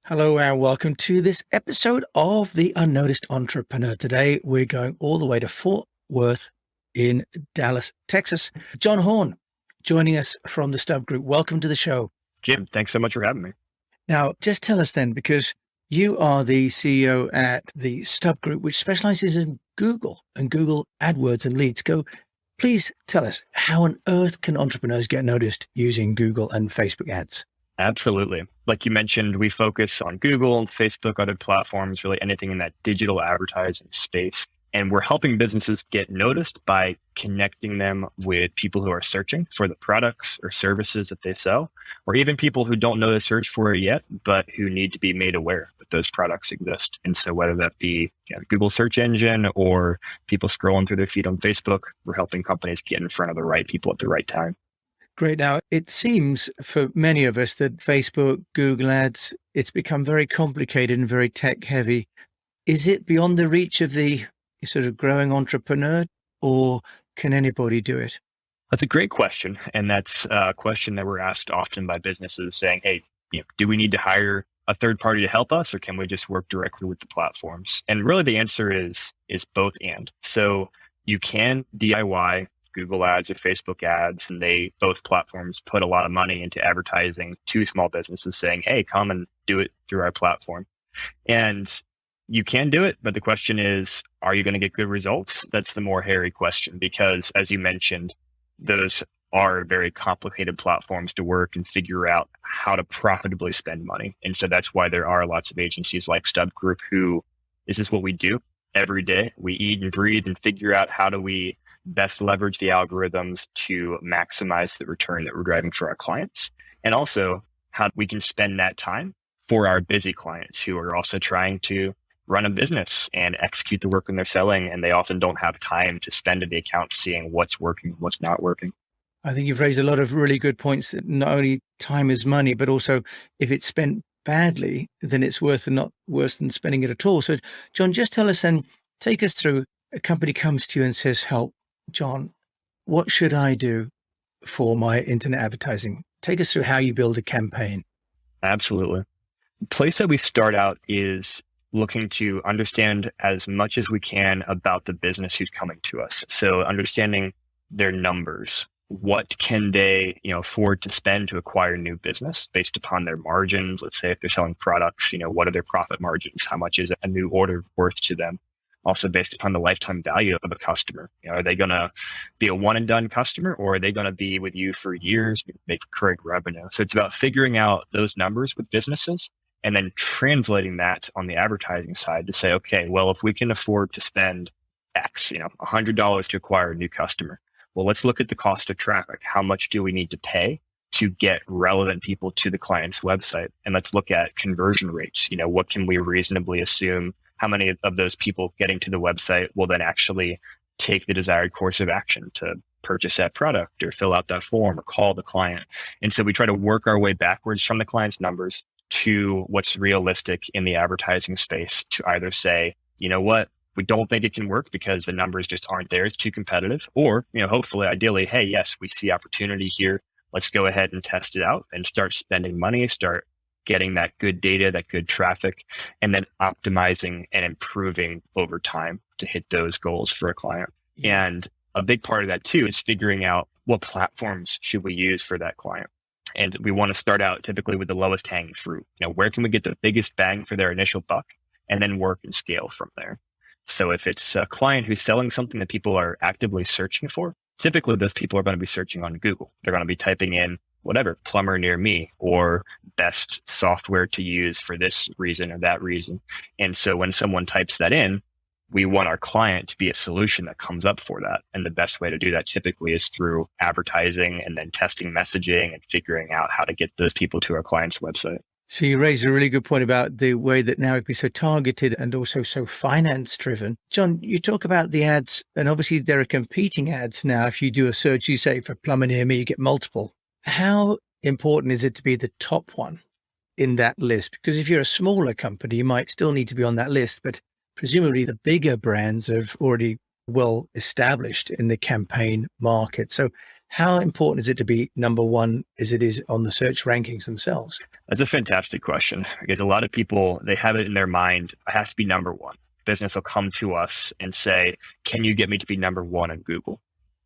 Hello and welcome to this episode of The Unnoticed Entrepreneur. Today, we're going all the way to Fort Worth in Dallas, Texas. John Horn joining us from the Stub Group. Welcome to the show. Jim, thanks so much for having me. Now, just tell us then, because you are the CEO at the Stub Group, which specializes in Google and Google AdWords and leads. Please tell us, how on earth can entrepreneurs get noticed using Google and Facebook ads? Absolutely. Like you mentioned, we focus on Google and Facebook, other platforms, really anything in that digital advertising space. And we're helping businesses get noticed by connecting them with people who are searching for the products or services that they sell, or even people who don't know to search for it yet, but who need to be made aware that those products exist. And so whether that be Google search engine or people scrolling through their feed on Facebook, we're helping companies get in front of the right people at the right time. Great. Now, it seems for many of us that Facebook, Google Ads, it's become very complicated and very tech heavy. Is it beyond the reach of the sort of growing entrepreneur, or can anybody do it? That's a great question. And that's a question that we're asked often by businesses saying, hey, do we need to hire a third party to help us, or can we just work directly with the platforms? And really the answer is both and. So you can DIY Google ads or Facebook ads, and both platforms put a lot of money into advertising to small businesses saying, hey, come and do it through our platform. And you can do it, but the question is, are you going to get good results? That's the more hairy question, because as you mentioned, those are very complicated platforms to work and figure out how to profitably spend money. And so that's why there are lots of agencies like Stub Group who, this is what we do every day. We eat and breathe and figure out how do we best leverage the algorithms to maximize the return that we're driving for our clients, and also how we can spend that time for our busy clients who are also trying to run a business and execute the work when they're selling, and they often don't have time to spend in the account seeing what's working, what's not working. I think you've raised a lot of really good points, that not only time is money, but also if it's spent badly, then it's worth and not worse than spending it at all. So John, just tell us and take us through, a company comes to you and says, help, John, what should I do for my internet advertising? Take us through how you build a campaign. Absolutely. The place that we start out is looking to understand as much as we can about the business who's coming to us. So understanding their numbers. What can they, afford to spend to acquire new business based upon their margins? Let's say if they're selling products, what are their profit margins? How much is a new order worth to them? Also based upon the lifetime value of a customer. Are they going to be a one and done customer, or are they going to be with you for years, make recurring revenue? So it's about figuring out those numbers with businesses and then translating that on the advertising side to say, okay, well, if we can afford to spend X, $100 to acquire a new customer, well, let's look at the cost of traffic. How much do we need to pay to get relevant people to the client's website? And let's look at conversion rates. What can we reasonably assume? How many of those people getting to the website will then actually take the desired course of action to purchase that product or fill out that form or call the client? And so we try to work our way backwards from the client's numbers to what's realistic in the advertising space to either say, you know what, we don't think it can work because the numbers just aren't there. It's too competitive. Or, hopefully, ideally, hey, yes, we see opportunity here. Let's go ahead and test it out and start spending money, start getting that good data, that good traffic, and then optimizing and improving over time to hit those goals for a client. And a big part of that too is figuring out what platforms should we use for that client. And we want to start out typically with the lowest hanging fruit. Where can we get the biggest bang for their initial buck, and then work and scale from there. So if it's a client who's selling something that people are actively searching for, typically those people are going to be searching on Google. They're going to be typing in whatever, plumber near me, or best software to use for this reason or that reason. And so when someone types that in, we want our client to be a solution that comes up for that. And the best way to do that typically is through advertising and then testing messaging and figuring out how to get those people to our client's website. So you raised a really good point about the way that now it can be so targeted and also so finance driven. John, you talk about the ads, and obviously there are competing ads now. If you do a search, you say for plumber near me, you get multiple. How important is it to be the top one in that list? Because if you're a smaller company, you might still need to be on that list, but presumably the bigger brands have already well established in the campaign market. So How important is it to be number one as it is on the search rankings themselves? That's a fantastic question, because a lot of people, they have it in their mind, I have to be number one. Business will come to us and say, can you get me to be number one on Google?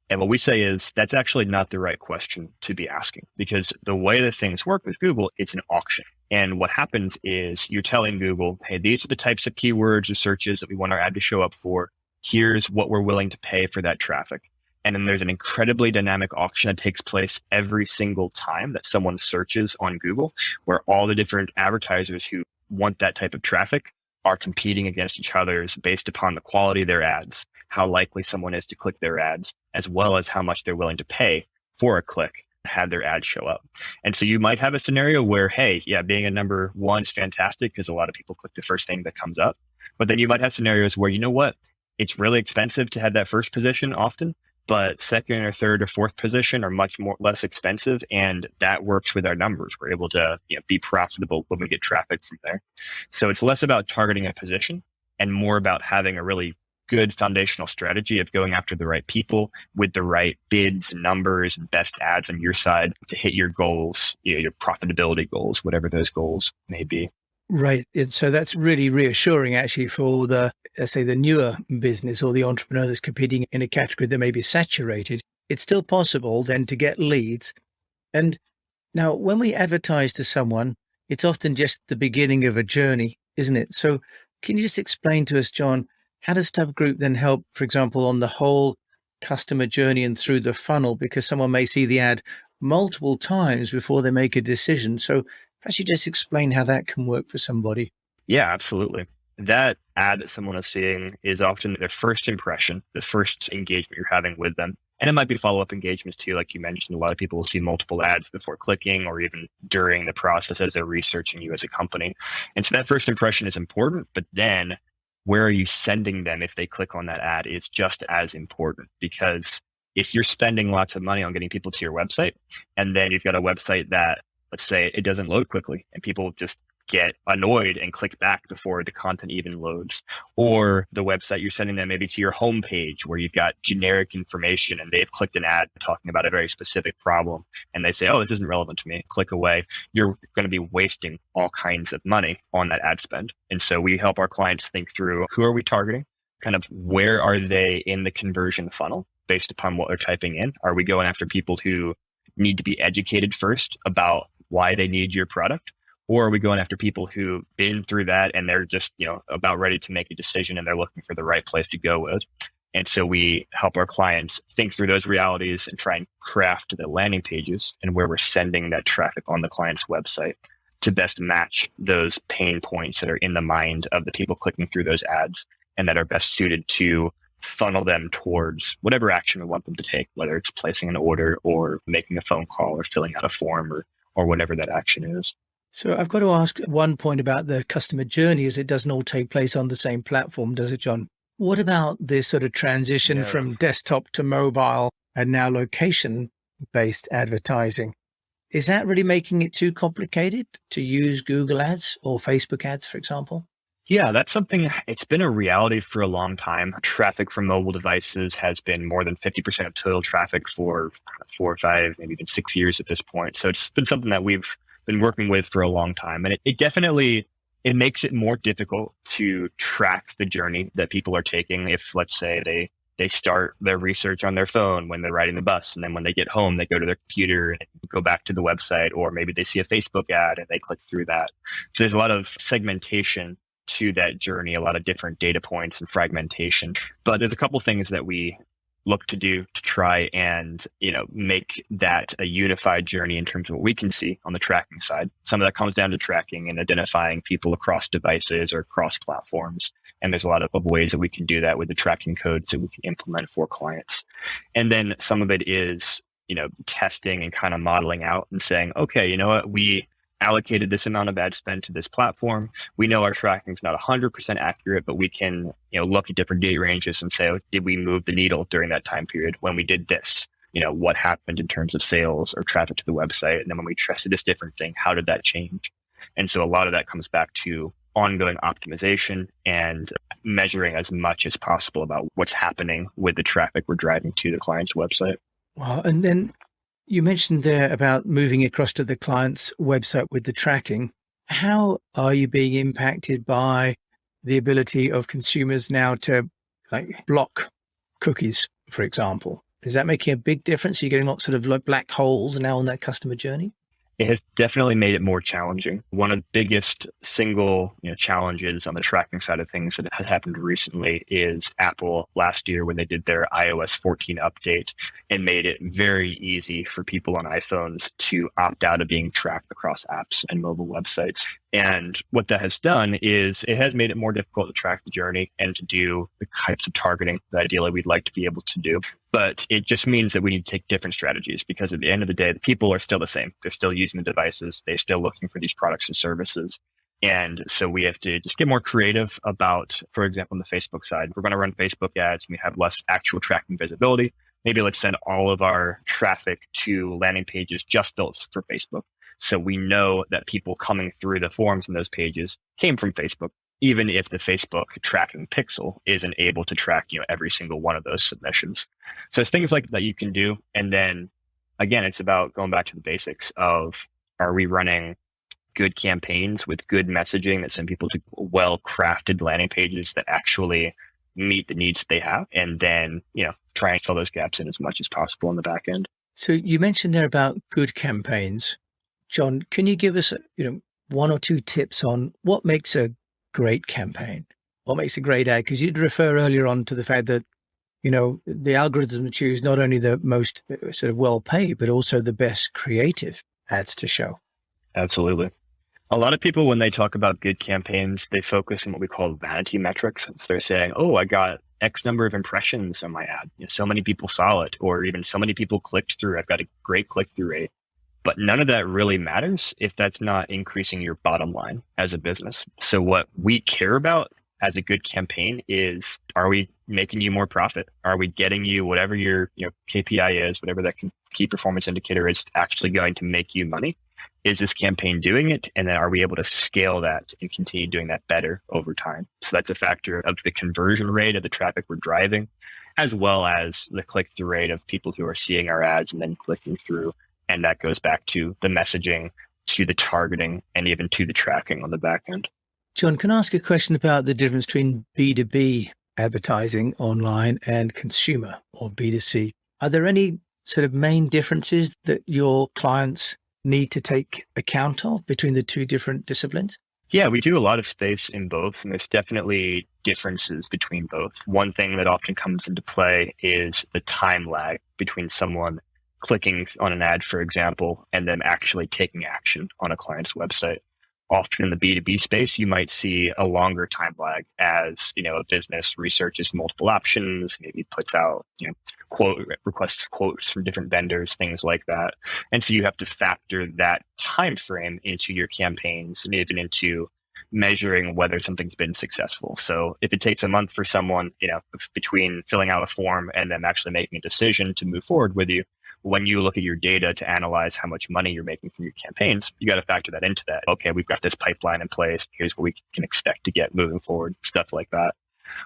And what we say is that's actually not the right question to be asking, because the way that things work with Google, it's an auction. And what happens is you're telling Google, hey, these are the types of keywords or searches that we want our ad to show up for. Here's what we're willing to pay for that traffic. And then there's an incredibly dynamic auction that takes place every single time that someone searches on Google, where all the different advertisers who want that type of traffic are competing against each other based upon the quality of their ads, how likely someone is to click their ads, as well as how much they're willing to pay for a click to have their ad show up. And so you might have a scenario where, hey, yeah, being a number one is fantastic because a lot of people click the first thing that comes up. But then you might have scenarios where, you know what, it's really expensive to have that first position often, but second or third or fourth position are much less expensive. And that works with our numbers. We're able to be profitable when we get traffic from there. So it's less about targeting a position and more about having a really good foundational strategy of going after the right people with the right bids and numbers and best ads on your side to hit your goals, your profitability goals, whatever those goals may be. Right. So that's really reassuring actually for the, let's say, the newer business or the entrepreneur that's competing in a category that may be saturated. It's still possible then to get leads. And now when we advertise to someone, it's often just the beginning of a journey, isn't it? So can you just explain to us, John, how does Stub Group then help, for example, on the whole customer journey and through the funnel? Because someone may see the ad multiple times before they make a decision. So perhaps you just explain how that can work for somebody. Yeah, absolutely. That ad that someone is seeing is often their first impression, the first engagement you're having with them. And it might be follow-up engagements too. Like you mentioned, a lot of people will see multiple ads before clicking or even during the process as they're researching you as a company. And so that first impression is important, but then where are you sending them if they click on that ad is just as important, because if you're spending lots of money on getting people to your website and then you've got a website that, let's say, it doesn't load quickly and people just get annoyed and click back before the content even loads, or the website you're sending them maybe to your homepage where you've got generic information and they've clicked an ad talking about a very specific problem and they say, oh, this isn't relevant to me, click away, you're going to be wasting all kinds of money on that ad spend. And so we help our clients think through, who are we targeting? Kind of where are they in the conversion funnel based upon what they're typing in? Are we going after people who need to be educated first about why they need your product? Or are we going after people who've been through that and they're just, about ready to make a decision and they're looking for the right place to go with? And so we help our clients think through those realities and try and craft the landing pages and where we're sending that traffic on the client's website to best match those pain points that are in the mind of the people clicking through those ads and that are best suited to funnel them towards whatever action we want them to take, whether it's placing an order or making a phone call or filling out a form or whatever that action is. So I've got to ask one point about the customer journey, as it doesn't all take place on the same platform, does it, John? What about this sort of transition from desktop to mobile and now location-based advertising? Is that really making it too complicated to use Google ads or Facebook ads, for example? Yeah, that's something, it's been a reality for a long time. Traffic from mobile devices has been more than 50% of total traffic for 4 or 5, maybe even 6 years at this point. So it's been something that we've been working with for a long time. And it definitely, it makes it more difficult to track the journey that people are taking. If, let's say, they start their research on their phone when they're riding the bus, and then when they get home, they go to their computer and go back to the website, or maybe they see a Facebook ad and they click through that. So there's a lot of segmentation to that journey, a lot of different data points and fragmentation. But there's a couple things that we look to do to try and, make that a unified journey in terms of what we can see on the tracking side. Some of that comes down to tracking and identifying people across devices or across platforms. And there's a lot of ways that we can do that with the tracking codes that we can implement for clients. And then some of it is, testing and kind of modeling out and saying, okay, you know what, we allocated this amount of ad spend to this platform. We know our tracking is not 100% accurate, but we can, look at different date ranges and say, oh, did we move the needle during that time period when we did this? What happened in terms of sales or traffic to the website? And then when we tested this different thing, how did that change? And so a lot of that comes back to ongoing optimization and measuring as much as possible about what's happening with the traffic we're driving to the client's website. Wow. And then you mentioned there about moving across to the client's website with the tracking. How are you being impacted by the ability of consumers now to like block cookies, for example? Is that making a big difference? You're getting lots of like black holes now on that customer journey? It has definitely made it more challenging. One of the biggest single challenges on the tracking side of things that has happened recently is Apple last year when they did their iOS 14 update and made it very easy for people on iPhones to opt out of being tracked across apps and mobile websites. And what that has done is it has made it more difficult to track the journey and to do the types of targeting that ideally we'd like to be able to do. But it just means that we need to take different strategies because at the end of the day, the people are still the same. They're still using the devices. They're still looking for these products and services. And so we have to just get more creative about, for example, on the Facebook side, we're going to run Facebook ads and we have less actual tracking visibility. Maybe let's send all of our traffic to landing pages just built for Facebook. So we know that people coming through the forms in those pages came from Facebook, even if the Facebook tracking pixel isn't able to track, every single one of those submissions. So it's things like that you can do. And then again, it's about going back to the basics of, are we running good campaigns with good messaging that send people to well-crafted landing pages that actually meet the needs that they have? And then, try and fill those gaps in as much as possible on the back end. So you mentioned there about good campaigns. John, can you give us, one or two tips on what makes a great campaign? What makes a great ad? Because you'd refer earlier on to the fact that, the algorithm choose not only the most sort of well paid, but also the best creative ads to show. Absolutely. A lot of people, when they talk about good campaigns, they focus on what we call vanity metrics. So they're saying, oh, I got X number of impressions on my ad. So many people saw it, or even so many people clicked through. I've got a great click-through rate. But none of that really matters if that's not increasing your bottom line as a business. So what we care about as a good campaign is, are we making you more profit? Are we getting you whatever your KPI is, whatever that key performance indicator is, actually going to make you money? Is this campaign doing it? And then are we able to scale that and continue doing that better over time? So that's a factor of the conversion rate of the traffic we're driving, as well as the click-through rate of people who are seeing our ads and then clicking through. And that goes back to the messaging, to the targeting, and even to the tracking on the back end. John, can I ask a question about the difference between B2B advertising online and consumer or B2C? Are there any sort of main differences that your clients need to take account of between the two different disciplines? Yeah, we do a lot of space in both, and there's definitely differences between both. One thing that often comes into play is the time lag between someone clicking on an ad, for example, and then actually taking action on a client's website. Often in the B2B space, you might see a longer time lag as, a business researches multiple options, maybe puts out, requests quotes from different vendors, things like that. And so you have to factor that time frame into your campaigns and even into measuring whether something's been successful. So if it takes a month for someone, between filling out a form and then actually making a decision to move forward with you, when you look at your data to analyze how much money you're making from your campaigns, you got to factor that into that. Okay, we've got this pipeline in place. Here's what we can expect to get moving forward, stuff like that.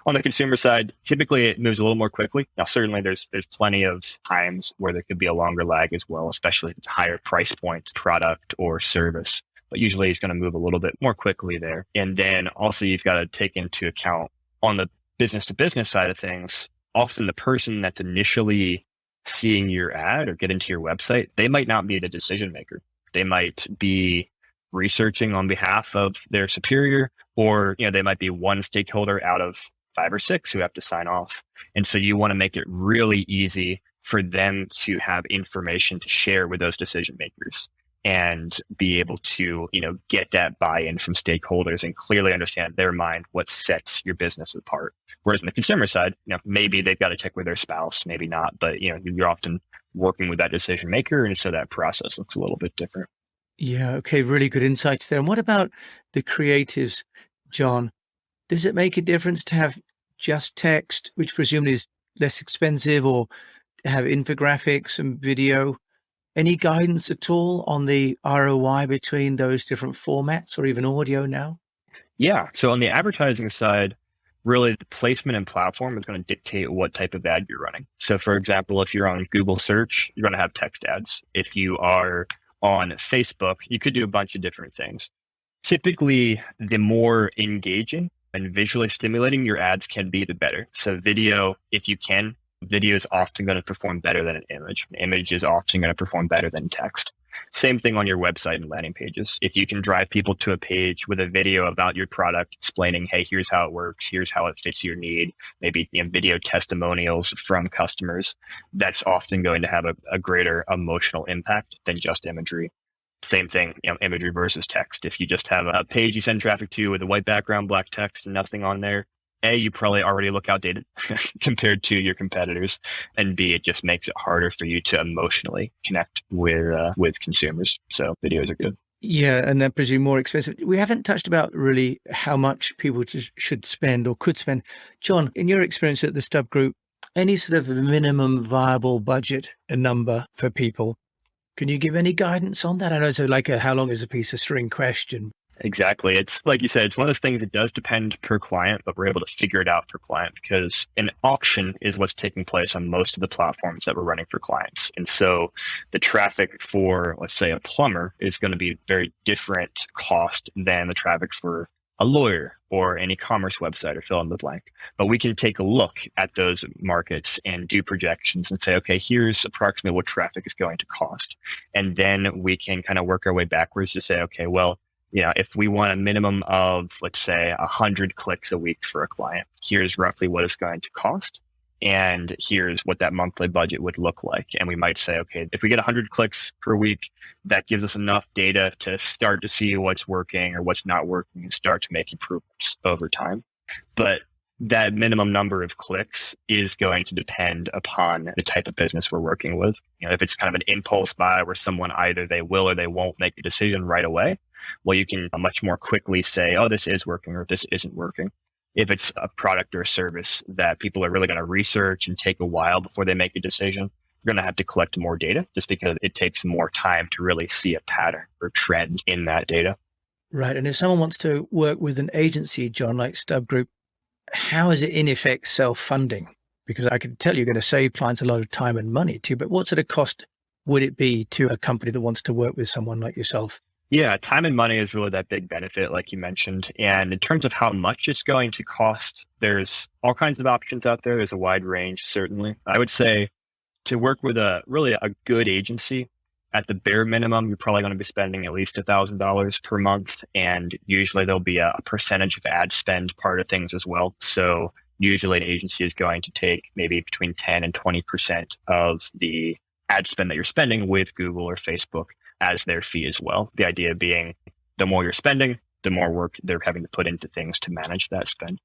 On the consumer side, typically it moves a little more quickly. Now, certainly there's plenty of times where there could be a longer lag as well, especially if it's a higher price point product or service. But usually it's going to move a little bit more quickly there. And then also you've got to take into account on the business to business side of things, often the person that's initially seeing your ad or get into your website, they might not be the decision maker. They might be researching on behalf of their superior, or they might be one stakeholder out of 5 or 6 who have to sign off. And so you want to make it really easy for them to have information to share with those decision makers and be able to get that buy-in from stakeholders and clearly understand their mind what sets your business apart. Whereas on the consumer side, maybe they've got to check with their spouse, maybe not, but you're often working with that decision maker, and so that process looks a little bit different. Yeah, okay, really good insights there. And what about the creatives, John? Does it make a difference to have just text, which presumably is less expensive, or to have infographics and video? Any guidance at all on the ROI between those different formats or even audio now? Yeah. So on the advertising side, really the placement and platform is going to dictate what type of ad you're running. So for example, if you're on Google search, you're going to have text ads. If you are on Facebook, you could do a bunch of different things. Typically, the more engaging and visually stimulating your ads can be, the better. So video, if you can, video is often going to perform better than an image. An image is often going to perform better than text. Same thing on your website and landing pages. If you can drive people to a page with a video about your product explaining, hey, here's how it works, here's how it fits your need, maybe video testimonials from customers, that's often going to have a greater emotional impact than just imagery. Same thing, imagery versus text. If you just have a page you send traffic to with a white background, black text, and nothing on there, A, you probably already look outdated compared to your competitors. And B, it just makes it harder for you to emotionally connect with consumers. So videos are good. Yeah, and they're presumably more expensive. We haven't touched about really how much people should spend or could spend. John, in your experience at the Stub Group, any sort of minimum viable budget, a number for people? Can you give any guidance on that? I know it's like a how long is a piece of string question. Exactly. It's like you said, it's one of those things that does depend per client, but we're able to figure it out per client because an auction is what's taking place on most of the platforms that we're running for clients. And so the traffic for, let's say, a plumber is going to be very different cost than the traffic for a lawyer or an e-commerce website or fill in the blank. But we can take a look at those markets and do projections and say, okay, here's approximately what traffic is going to cost. And then we can kind of work our way backwards to say, okay, well, if we want a minimum of, let's say, 100 clicks a week for a client, here's roughly what it's going to cost. And here's what that monthly budget would look like. And we might say, okay, if we get 100 clicks per week, that gives us enough data to start to see what's working or what's not working and start to make improvements over time. But that minimum number of clicks is going to depend upon the type of business we're working with. If it's kind of an impulse buy where someone either they will or they won't make a decision right away, well, you can much more quickly say, oh, this is working or this isn't working. If it's a product or a service that people are really going to research and take a while before they make a decision, you're going to have to collect more data just because it takes more time to really see a pattern or trend in that data. Right. And if someone wants to work with an agency, John, like Stub Group, how is it in effect self-funding? Because I can tell you're going to save clients a lot of time and money too, but what sort of cost would it be to a company that wants to work with someone like yourself? Yeah, time and money is really that big benefit, like you mentioned. And in terms of how much it's going to cost, there's all kinds of options out there. There's a wide range, certainly. I would say to work with a good agency, at the bare minimum, you're probably going to be spending at least $1,000 per month. And usually there'll be a percentage of ad spend part of things as well. So usually an agency is going to take maybe between 10 and 20% of the ad spend that you're spending with Google or Facebook as their fee as well. The idea being the more you're spending, the more work they're having to put into things to manage that spend.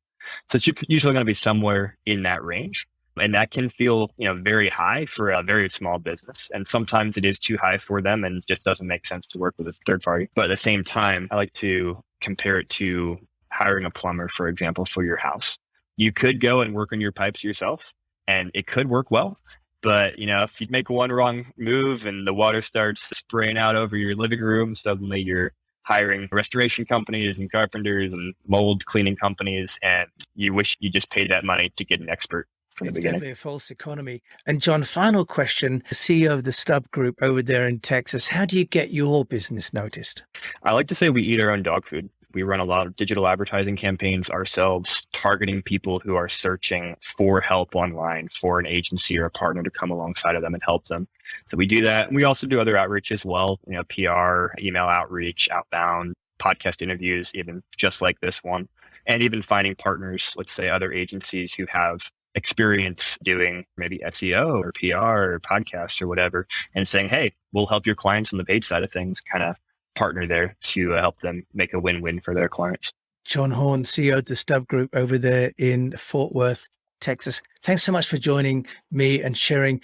So it's usually going to be somewhere in that range. And that can feel, very high for a very small business. And sometimes it is too high for them and it just doesn't make sense to work with a third party. But at the same time, I like to compare it to hiring a plumber, for example, for your house. You could go and work on your pipes yourself and it could work well. But, if you make one wrong move and the water starts spraying out over your living room, suddenly you're hiring restoration companies and carpenters and mold cleaning companies, and you wish you just paid that money to get an expert from the beginning. It's definitely a false economy. And John, final question, CEO of the Stub Group over there in Texas, how do you get your business noticed? I like to say we eat our own dog food. We run a lot of digital advertising campaigns ourselves, targeting people who are searching for help online, for an agency or a partner to come alongside of them and help them. So we do that. We also do other outreach as well, PR, email outreach, outbound, podcast interviews, even just like this one, and even finding partners, let's say other agencies who have experience doing maybe SEO or PR or podcasts or whatever, and saying, hey, we'll help your clients on the paid side of things, kind of partner there to help them make a win-win for their clients. John Horn, CEO of the Stub Group over there in Fort Worth, Texas. Thanks so much for joining me and sharing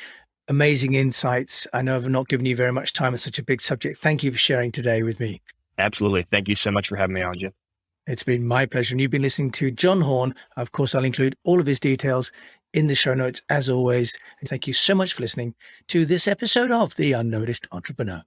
amazing insights. I know I've not given you very much time on such a big subject. Thank you for sharing today with me. Absolutely. Thank you so much for having me on, Jim. It's been my pleasure. And you've been listening to John Horn. Of course, I'll include all of his details in the show notes as always. And thank you so much for listening to this episode of The Unnoticed Entrepreneur.